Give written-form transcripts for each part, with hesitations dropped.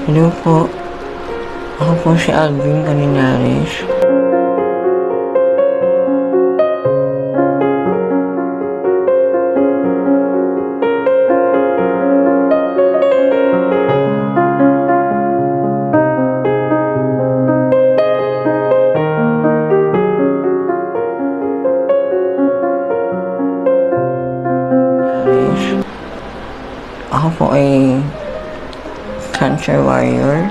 Hello po. Ako po si Alvin Calinares. Ako po ay cancer warrior.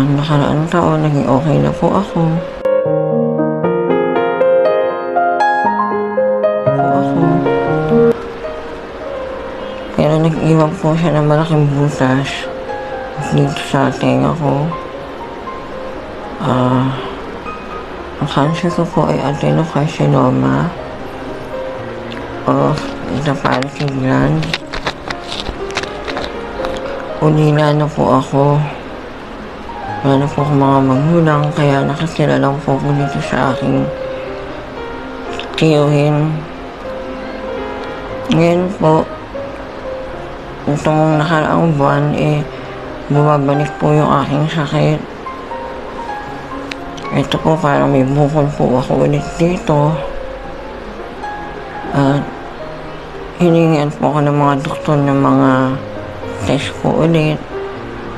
Nakaraang taon, naging okay na po ako. Pero nag-iwan po siya ng malaking butas dito sa tenga ko. Ang cancer ko po ay adenocarcinoma of the pancreas gland. Unina na po ako. Wala na po akong mga magulang, kaya nakatira lang po ako dito sa aking tiyuhin. Ngayon po, itong nakaraang buwan, bumabalik po yung aking sakit. Ito po, parang may bukol po ako ulit dito. At hiningian po ako ng mga doktor ng mga test ko ulit,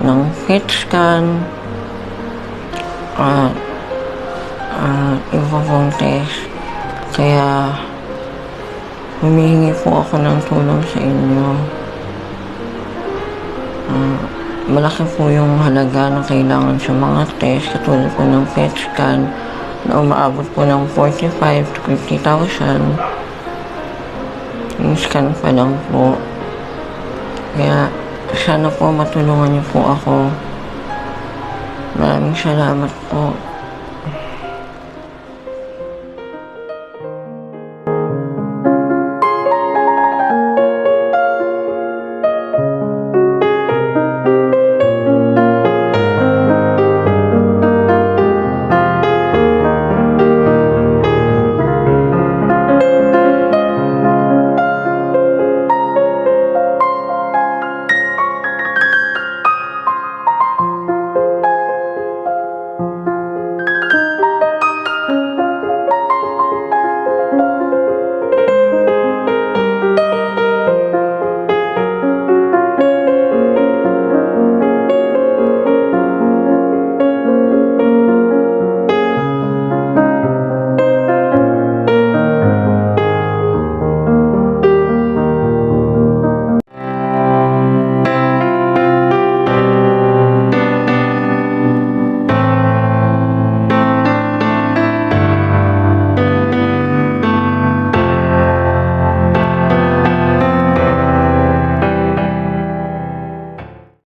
ng PET scan, at iba pong test. Kaya humihingi po ako ng tulong sa inyo. Malaki po yung halaga na kailangan sa mga test, katulad po ng PET scan na umaabot po ng 45,000 to 50,000. Yung scan pa lang po. Kaya sana po matulungan niyo po ako. Maraming salamat po.